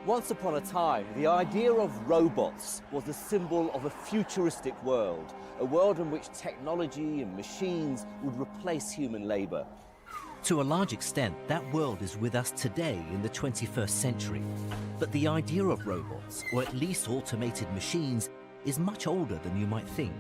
Once upon a time, the idea of robots was a symbol of a futuristic world, a world in which technology and machines would replace human labour. To a large extent, that world is with us today in the 21st century. But the idea of robots, or at least automated machines, is much older than you might think.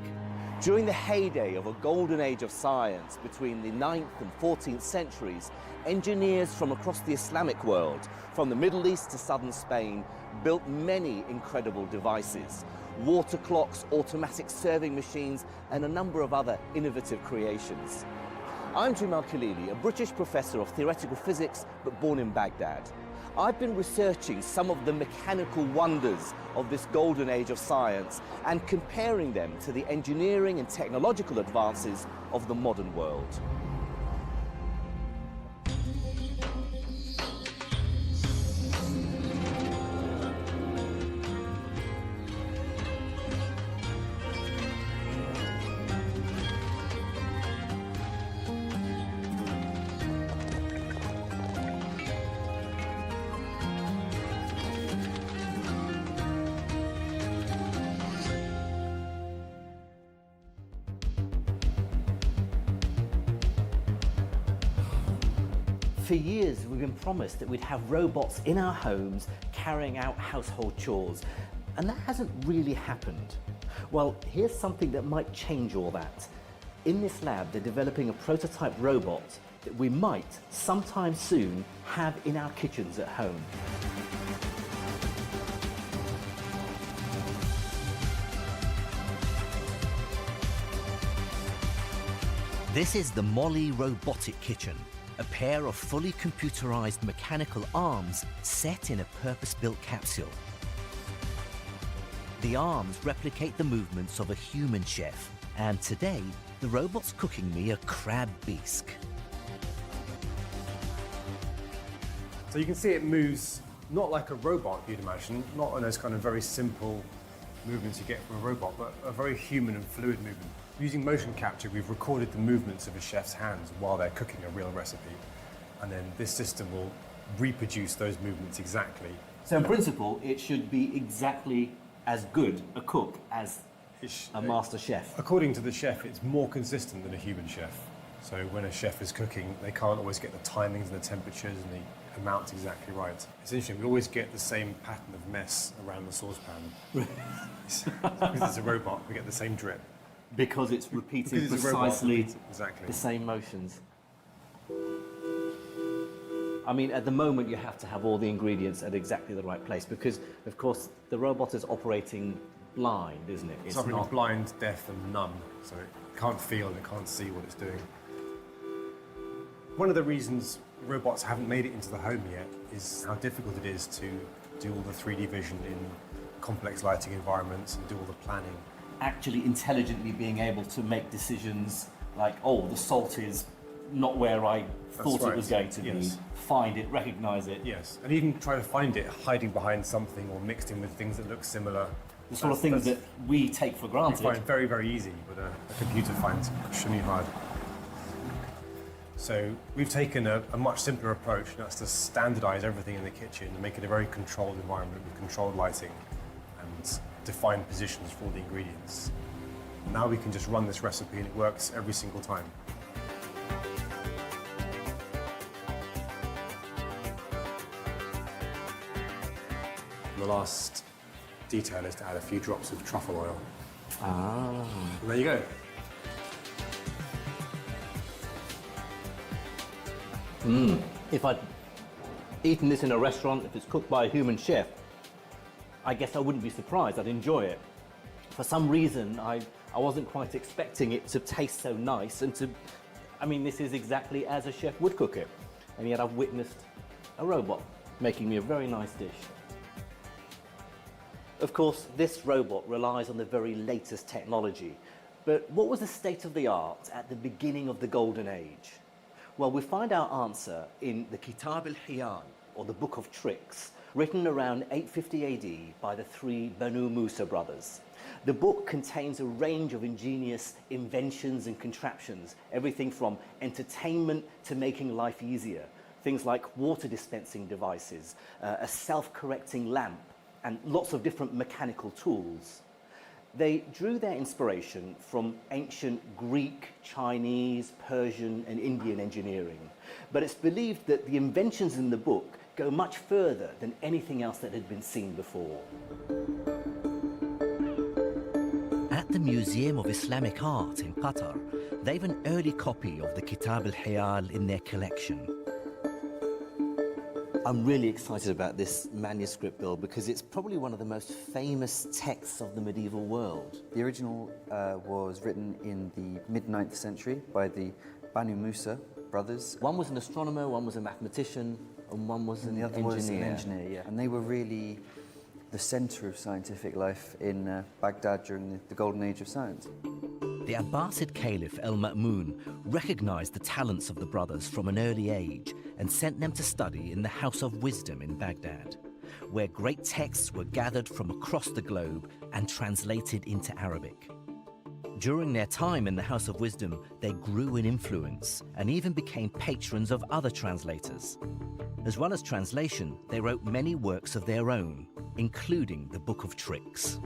During the heyday of a golden age of science between the 9th and 14th centuries, engineers from across the Islamic world, from the Middle East to southern Spain, built many incredible devices. Water clocks, automatic serving machines, and a number of other innovative creations. I'm Jim Al-Khalili, a British professor of theoretical physics, but born in Baghdad. I've been researching some of the mechanical wonders of this golden age of science and comparing them to the engineering and technological advances of the modern world. For years, we've been promised that we'd have robots in our homes carrying out household chores, and that hasn't really happened. Well, here's something that might change all that. In this lab, they're developing a prototype robot that we might, sometime soon, have in our kitchens at home. This is the Molly Robotic Kitchen, a pair of fully computerized mechanical arms set in a purpose-built capsule. The arms replicate the movements of a human chef, and today, the robot's cooking me a crab bisque. So you can see it moves not like a robot, you'd imagine, not on those kind of very simple movements you get from a robot, but a very human and fluid movement. Using motion capture, we've recorded the movements of a chef's hands while they're cooking a real recipe. And then this system will reproduce those movements exactly. So in principle, it should be exactly as good a cook as a master chef. According to the chef, it's more consistent than a human chef. So when a chef is cooking, they can't always get the timings and the temperatures and the amounts exactly right. It's interesting, we always get the same pattern of mess around the saucepan. Because it's a robot, we get the same drip. Because it's repeating precisely exactly the same motions. I mean, at the moment, you have to have all the ingredients at exactly the right place because, of course, the robot is operating blind, isn't it? It's operating blind, deaf, and numb, so it can't feel and it can't see what it's doing. One of the reasons robots haven't made it into the home yet is how difficult it is to do all the 3D vision in complex lighting environments and do all the planning. Actually intelligently being able to make decisions like, oh, the salt is not where I thought it was going to be. Find it, recognize it. Yes, and even try to find it hiding behind something or mixed in with things that look similar. The sort of things that we take for granted. We find very, very easy, but a computer finds extremely hard. So we've taken a much simpler approach, and that's to standardize everything in the kitchen and make it a very controlled environment with controlled lighting and defined positions for all the ingredients. Now we can just run this recipe and it works every single time. The last detail is to add a few drops of truffle oil. Ah. And there you go. If I'd eaten this in a restaurant, if it's cooked by a human chef, I guess I wouldn't be surprised, I'd enjoy it. For some reason, I wasn't quite expecting it to taste so nice and to, I mean, this is exactly as a chef would cook it. And yet I've witnessed a robot making me a very nice dish. Of course, this robot relies on the very latest technology. But what was the state of the art at the beginning of the Golden Age? Well, we find our answer in the Kitab Al-Hiyal, or the Book of Tricks, written around 850 AD by the three Banu Musa brothers. The book contains a range of ingenious inventions and contraptions, everything from entertainment to making life easier. Things like water dispensing devices, a self-correcting lamp, and lots of different mechanical tools. They drew their inspiration from ancient Greek, Chinese, Persian, and Indian engineering. But it's believed that the inventions in the book go much further than anything else that had been seen before. At the Museum of Islamic Art in Qatar, they've an early copy of the Kitab Al-Hiyal in their collection. I'm really excited about this manuscript, Bill, because it's probably one of the most famous texts of the medieval world. The original was written in the mid-9th century by the Banu Musa brothers. One was an astronomer, one was a mathematician, and one was an engineer. Was an engineer, yeah. And they were really the centre of scientific life in Baghdad during the golden age of science. The Abbasid Caliph al-Ma'mun recognised the talents of the brothers from an early age and sent them to study in the House of Wisdom in Baghdad, where great texts were gathered from across the globe and translated into Arabic. During their time in the House of Wisdom, they grew in influence and even became patrons of other translators. As well as translation, they wrote many works of their own, including the Book of Tricks.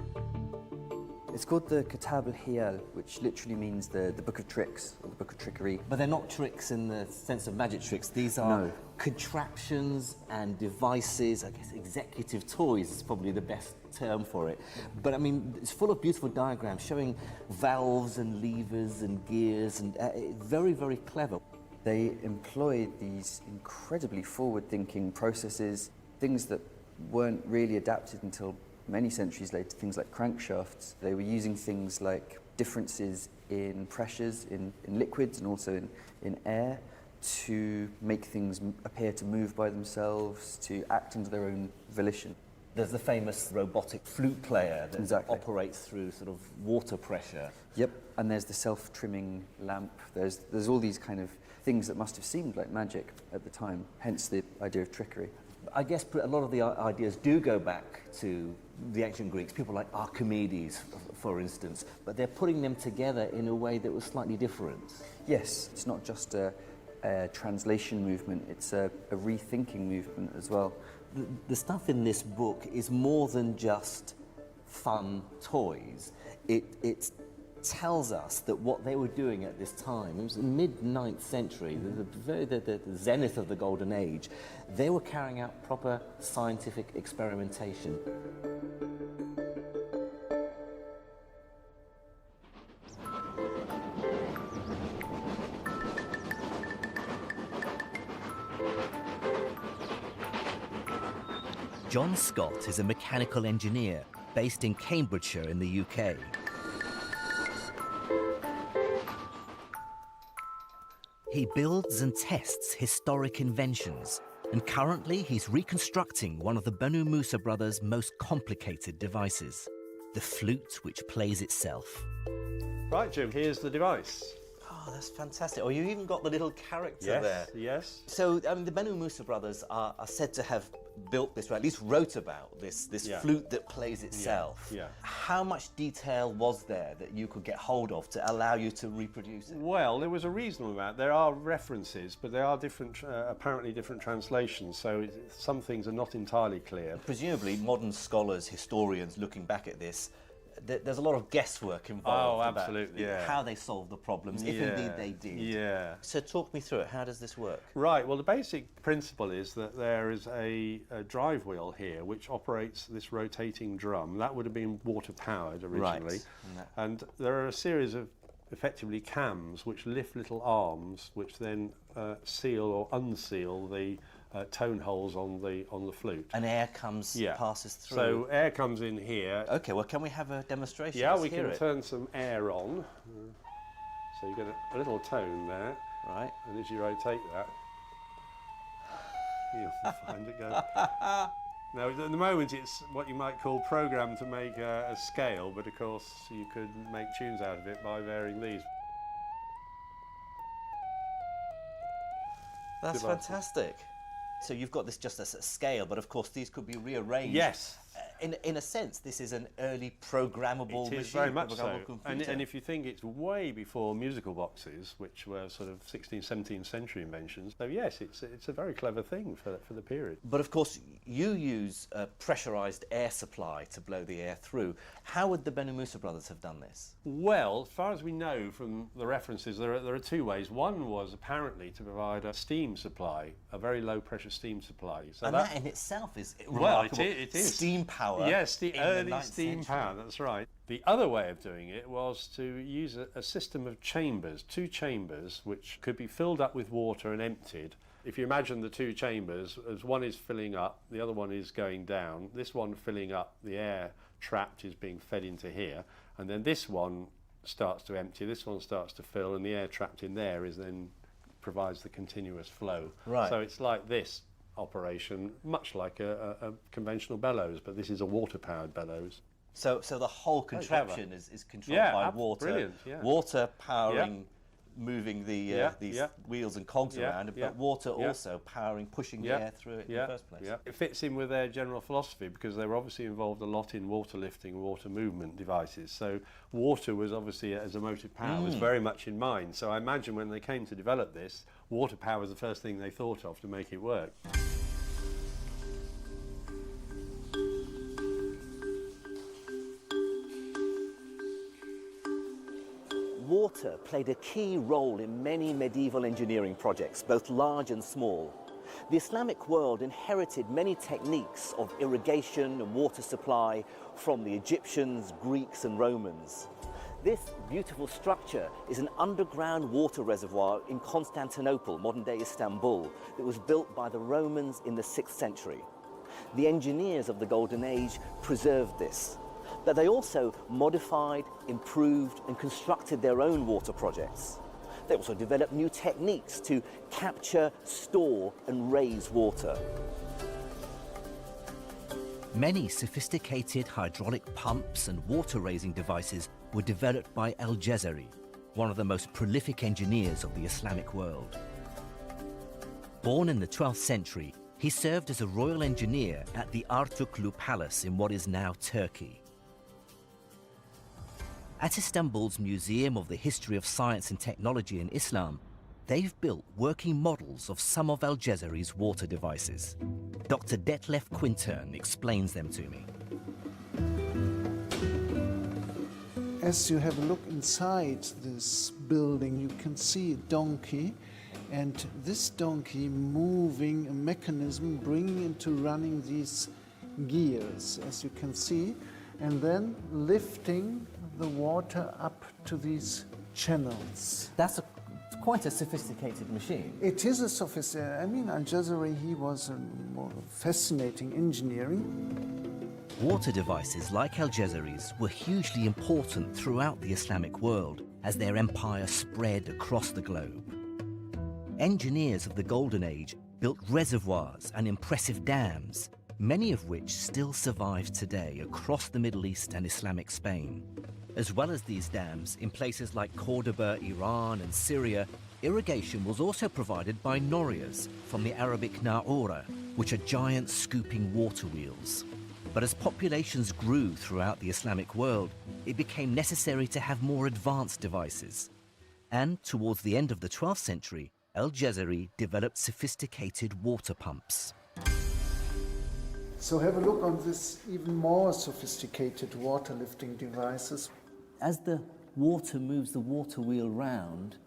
It's called the Kitab Al-Hiyal, which literally means the Book of Tricks, or the Book of Trickery. But they're not tricks in the sense of magic tricks. These are contraptions and devices. I guess executive toys is probably the best term for it. But I mean, it's full of beautiful diagrams showing valves and levers and gears, and very, very clever. They employed these incredibly forward-thinking processes, things that weren't really adapted until many centuries later, things like crankshafts. They were using things like differences in pressures in liquids and also in air to make things appear to move by themselves, to act under their own volition. There's the famous robotic flute player that operates through sort of water pressure. Yep, and there's the self-trimming lamp. There's all these kind of things that must have seemed like magic at the time, hence the idea of trickery. I guess a lot of the ideas do go back to the ancient Greeks, people like Archimedes, for instance, but they're putting them together in a way that was slightly different. Yes, it's not just a translation movement, it's a rethinking movement as well. The stuff in this book is more than just fun toys. It tells us that what they were doing at this time, it was the mid-9th century, the zenith of the golden age, they were carrying out proper scientific experimentation. John Scott is a mechanical engineer based in Cambridgeshire in the UK. He builds and tests historic inventions, and currently he's reconstructing one of the Banu Musa brothers' most complicated devices, the flute which plays itself. Right, Jim, here's the device. Oh, that's fantastic. Oh, you even got the little character there. Yes. So, I mean, the Banu Musa brothers are said to have built this, or at least wrote about this flute that plays itself. Yeah. How much detail was there that you could get hold of to allow you to reproduce it? Well, there was a reasonable amount. There are references, but there are different, apparently different translations, so some things are not entirely clear. Presumably, modern scholars, historians looking back at this, there's a lot of guesswork involved. Oh, absolutely, about how they solved the problems, if indeed they did. Yeah. So talk me through it. How does this work? Right, well, the basic principle is that there is a drive wheel here which operates this rotating drum. That would have been water-powered originally. Right. And there are a series of effectively cams which lift little arms which then seal or unseal the tone holes on the flute. And air passes through. So air comes in here. Okay, well, can we have a demonstration? Yeah, Let's we hear can it. turn some air on. So you get a little tone there. Right. And as you rotate that, you'll find it go. Now, at the moment, it's what you might call programmed to make a scale, but of course, you could make tunes out of it by varying these. That's Devices. fantastic. So you've got this just as a scale, but of course these could be rearranged. Yes. in a sense, this is an early programmable It is machine, very much so. programmable computer. And if you think it's way before musical boxes, which were sort of 16th, 17th century inventions, so yes, it's a very clever thing for the period. But of course, you use a pressurised air supply to blow the air through. How would the Banu Musa brothers have done this? Well, as far as we know from the references, there are two ways. One was apparently to provide a steam supply, a very low pressure steam supply. So And that in itself is well, remarkable. it is. Steam power. Yes, the in early the 9th steam century. power, that's right. The other way of doing it was to use a system of chambers, two chambers, which could be filled up with water and emptied. If you imagine the two chambers, as one is filling up, the other one is going down. This one filling up, the air trapped is being fed into here, and then this one starts to empty, this one starts to fill, and the air trapped in there is then provides the continuous flow. Right. So it's like this operation, much like a conventional bellows, but this is a water-powered bellows. So the whole contraption is controlled Yeah, by water. brilliant, yeah. Water powering, moving the these wheels and cogs around, but water also powering, pushing the air through it in the first place. Yeah. It fits in with their general philosophy because they were obviously involved a lot in water lifting, water movement devices. So water was obviously, as a motive power, was very much in mind. So I imagine when they came to develop this, water power was the first thing they thought of to make it work. Water played a key role in many medieval engineering projects, both large and small. The Islamic world inherited many techniques of irrigation and water supply from the Egyptians, Greeks and Romans. This beautiful structure is an underground water reservoir in Constantinople, modern-day Istanbul, that was built by the Romans in the 6th century. The engineers of the Golden Age preserved this, but they also modified, improved and constructed their own water projects. They also developed new techniques to capture, store and raise water. Many sophisticated hydraulic pumps and water-raising devices were developed by Al-Jazari, one of the most prolific engineers of the Islamic world. Born in the 12th century, he served as a royal engineer at the Artuklu Palace in what is now Turkey. At Istanbul's Museum of the History of Science and Technology in Islam, they've built working models of some of Al-Jazari's water devices. Dr. Detlef Quintern explains them to me. As you have a look inside this building, you can see a donkey, and this donkey moving a mechanism, bringing into running these gears, as you can see, and then lifting the water up to these channels. That's quite a sophisticated machine. It is a sophisticated, I mean, Al-Jazari, he was a more fascinating engineering. Water devices like Al-Jazari's were hugely important throughout the Islamic world as their empire spread across the globe. Engineers of the Golden Age built reservoirs and impressive dams, many of which still survive today across the Middle East and Islamic Spain. As well as these dams, in places like Cordoba, Iran and Syria, irrigation was also provided by norias, from the Arabic na'ura, which are giant scooping water wheels. But as populations grew throughout the Islamic world, it became necessary to have more advanced devices. And towards the end of the 12th century, Al-Jazari developed sophisticated water pumps. So have a look on this even more sophisticated water lifting devices. As the water moves the water wheel round,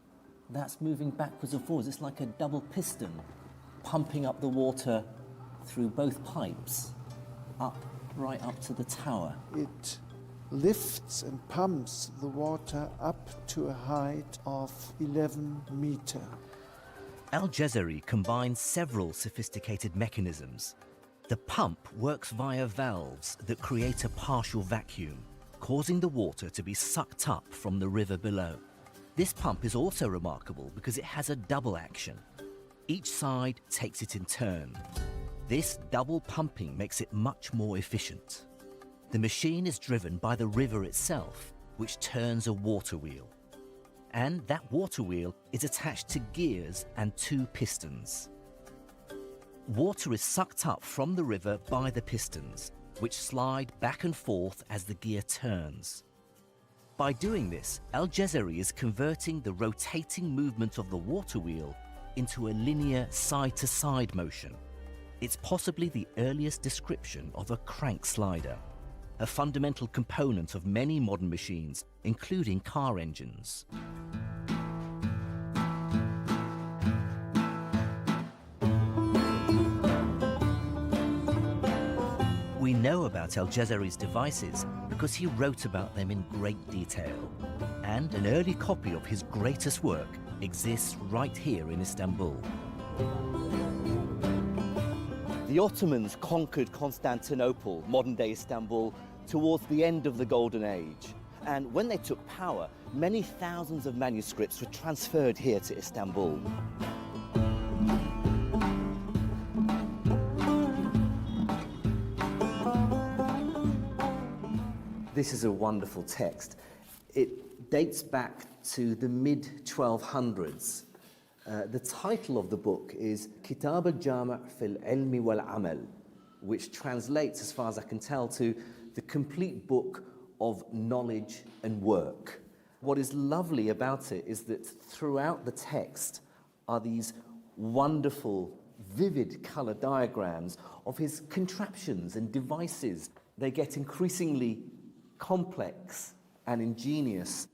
that's moving backwards and forwards. It's like a double piston pumping up the water through both pipes, right up to the tower. It lifts and pumps the water up to a height of 11 meters. Al-Jazari combines several sophisticated mechanisms. The pump works via valves that create a partial vacuum, causing the water to be sucked up from the river below. This pump is also remarkable because it has a double action. Each side takes it in turn. This double pumping makes it much more efficient. The machine is driven by the river itself, which turns a water wheel. And that water wheel is attached to gears and two pistons. Water is sucked up from the river by the pistons, which slide back and forth as the gear turns. By doing this, Al-Jazari is converting the rotating movement of the water wheel into a linear side-to-side motion. It's possibly the earliest description of a crank slider, a fundamental component of many modern machines, including car engines. We know about Al-Jazari's devices because he wrote about them in great detail. And an early copy of his greatest work exists right here in Istanbul. The Ottomans conquered Constantinople, modern-day Istanbul, towards the end of the Golden Age. And when they took power, many thousands of manuscripts were transferred here to Istanbul. This is a wonderful text. It dates back to the mid-1200s. The title of the book is Kitab Al-Jami' fil Ilmi wal Amal, which translates, as far as I can tell, to the complete book of knowledge and work. What is lovely about it is that throughout the text are these wonderful, vivid color diagrams of his contraptions and devices. They get increasingly complex and ingenious.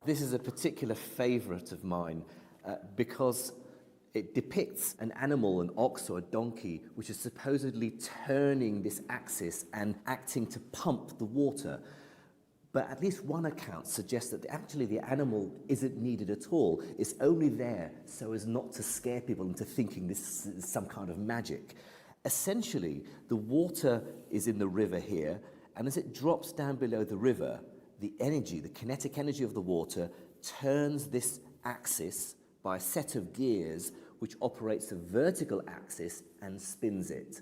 This is a particular favorite of mine because it depicts an animal, an ox or a donkey, which is supposedly turning this axis and acting to pump the water. But at least one account suggests that actually the animal isn't needed at all. It's only there so as not to scare people into thinking this is some kind of magic. Essentially, the water is in the river here, and as it drops down below the river, the energy, the kinetic energy of the water, turns this axis by a set of gears which operates a vertical axis and spins it.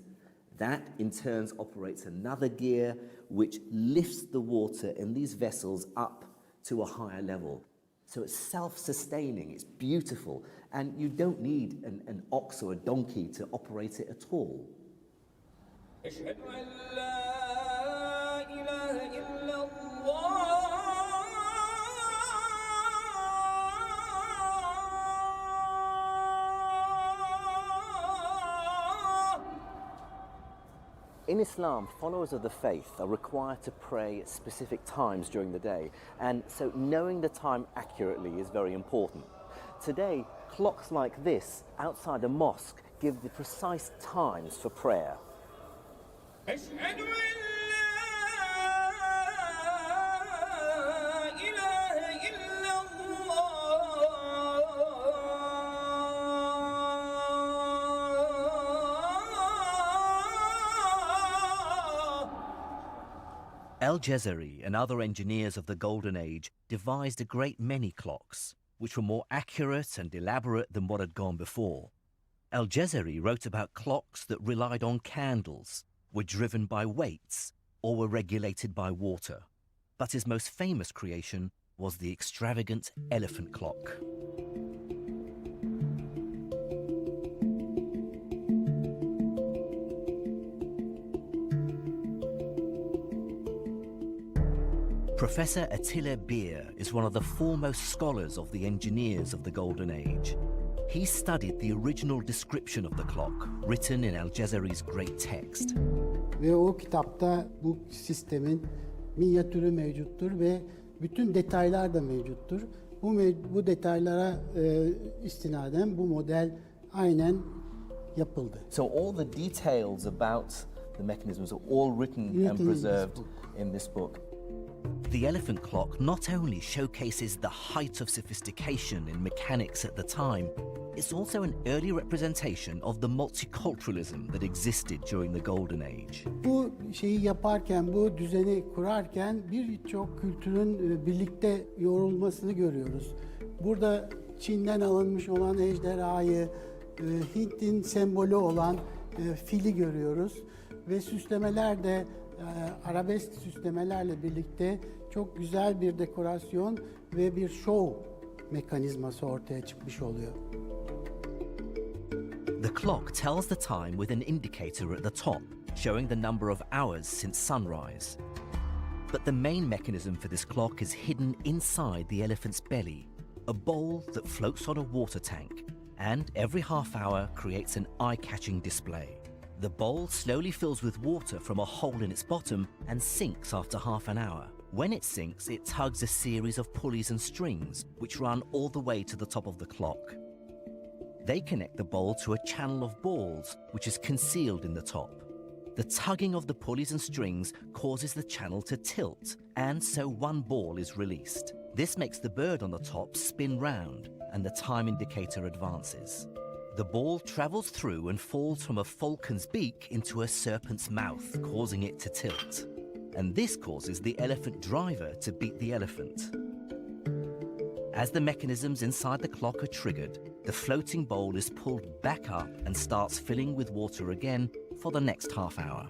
That in turn operates another gear which lifts the water in these vessels up to a higher level. So it's self-sustaining, it's beautiful, and you don't need an ox or a donkey to operate it at all. In Islam, followers of the faith are required to pray at specific times during the day, and so knowing the time accurately is very important. Today, clocks like this outside a mosque give the precise times for prayer. Al-Jazari and other engineers of the Golden Age devised a great many clocks, which were more accurate and elaborate than what had gone before. Al-Jazari wrote about clocks that relied on candles, were driven by weights, or were regulated by water. But his most famous creation was the extravagant elephant clock. Professor Attila Beer is one of the foremost scholars of the engineers of the Golden Age. He studied the original description of the clock, written in Al-Jazari's great text. Ve o kitapta bu sistemin minyatürü mevcuttur ve bütün detaylar da mevcuttur. Bu detaylara istinaden bu model aynen yapıldı. So all the details about the mechanisms are all written and preserved in this book. The elephant clock not only showcases the height of sophistication in mechanics at the time, it's also an early representation of the multiculturalism that existed during the Golden Age. Bu şeyi yaparken, bu düzeni kurarken birçok kültürün birlikte yoğrulmasını görüyoruz. Burada Çin'den alınmış olan ejderhayı, Hint'in sembolü olan fili görüyoruz ve süslemeler de arabesk süslemelerle birlikte çok güzel bir dekorasyon ve bir şov mekanizması ortaya çıkmış oluyor. The clock tells the time with an indicator at the top, showing the number of hours since sunrise. But the main mechanism for this clock is hidden inside the elephant's belly, a bowl that floats on a water tank, and every half hour creates an eye-catching display. The bowl slowly fills with water from a hole in its bottom and sinks after half an hour. When it sinks, it tugs a series of pulleys and strings, which run all the way to the top of the clock. They connect the bowl to a channel of balls, which is concealed in the top. The tugging of the pulleys and strings causes the channel to tilt, and so one ball is released. This makes the bird on the top spin round, and the time indicator advances. The ball travels through and falls from a falcon's beak into a serpent's mouth, causing it to tilt. And this causes the elephant driver to beat the elephant. As the mechanisms inside the clock are triggered, the floating bowl is pulled back up and starts filling with water again for the next half hour.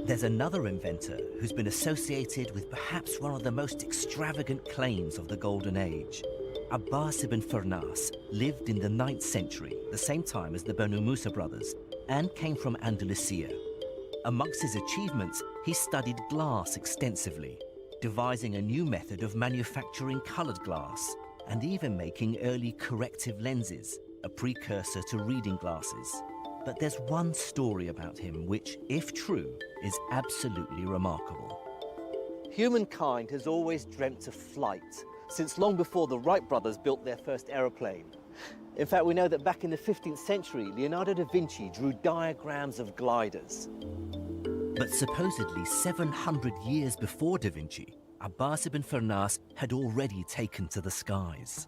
There's another inventor who's been associated with perhaps one of the most extravagant claims of the Golden Age. Abbas Ibn Firnas lived in the 9th century, the same time as the Banu Musa brothers, and came from Andalusia. Amongst his achievements, he studied glass extensively, devising a new method of manufacturing colored glass, and even making early corrective lenses, a precursor to reading glasses. But there's one story about him which, if true, is absolutely remarkable. Humankind has always dreamt of flight, since long before the Wright brothers built their first aeroplane. In fact, we know that back in the 15th century, Leonardo da Vinci drew diagrams of gliders. But supposedly 700 years before da Vinci, Abbas Ibn Firnas had already taken to the skies.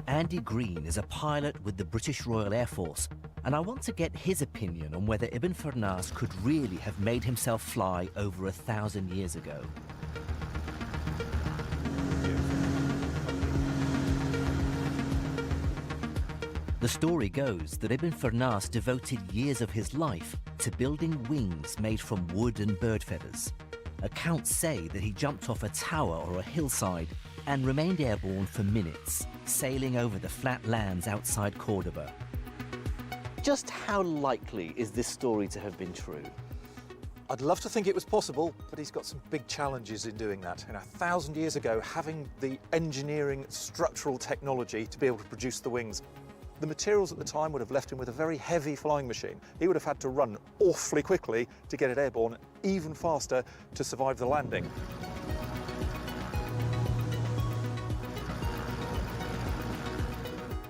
Andy Green is a pilot with the British Royal Air Force, and I want to get his opinion on whether Ibn Firnas could really have made himself fly over 1,000 years ago. The story goes that Ibn Firnas devoted years of his life to building wings made from wood and bird feathers. Accounts say that he jumped off a tower or a hillside and remained airborne for minutes, sailing over the flat lands outside Cordoba. Just how likely is this story to have been true? I'd love to think it was possible, but he's got some big challenges in doing that. 1,000 years ago, having the engineering, structural technology to be able to produce the wings, the materials at the time would have left him with a very heavy flying machine. He would have had to run awfully quickly to get it airborne, even faster to survive the landing.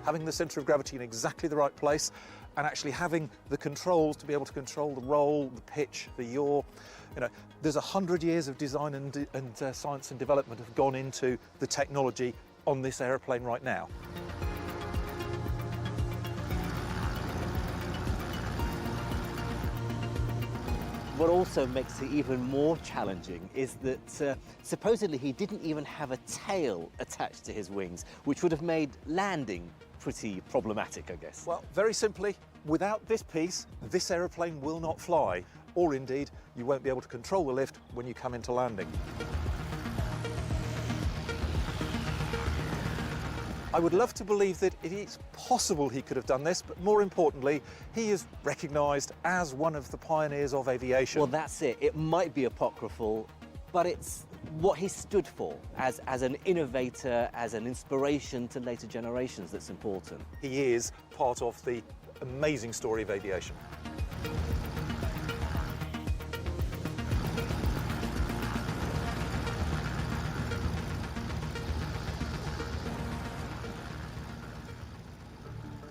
Having the centre of gravity in exactly the right place and actually having the controls to be able to control the roll, the pitch, the yaw. There's 100 years of design and science and development have gone into the technology on this aeroplane right now. What also makes it even more challenging is that supposedly he didn't even have a tail attached to his wings, which would have made landing pretty problematic, I guess. Well, very simply, without this piece, this aeroplane will not fly, or indeed, you won't be able to control the lift when you come into landing. I would love to believe that it is possible he could have done this, but more importantly, he is recognised as one of the pioneers of aviation. Well, that's it. It might be apocryphal, but it's what he stood for as an innovator, as an inspiration to later generations that's important. He is part of the amazing story of aviation.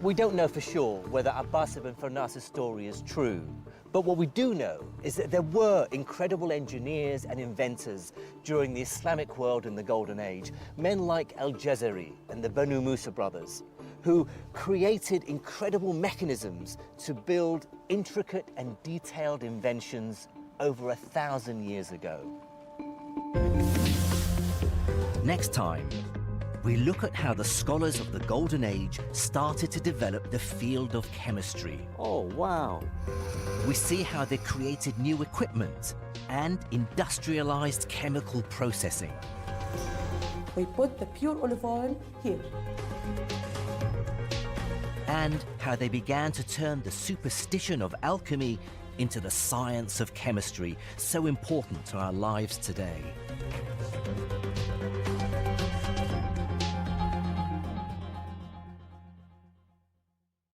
We don't know for sure whether Abbas Ibn Firnas' story is true, but what we do know is that there were incredible engineers and inventors during the Islamic world in the Golden Age, men like Al-Jazari and the Banu Musa brothers, who created incredible mechanisms to build intricate and detailed inventions over 1,000 years ago. Next time, we look at how the scholars of the Golden Age started to develop the field of chemistry. Oh, wow. We see how they created new equipment and industrialized chemical processing. We put the pure olive oil here. And how they began to turn the superstition of alchemy into the science of chemistry, so important to our lives today.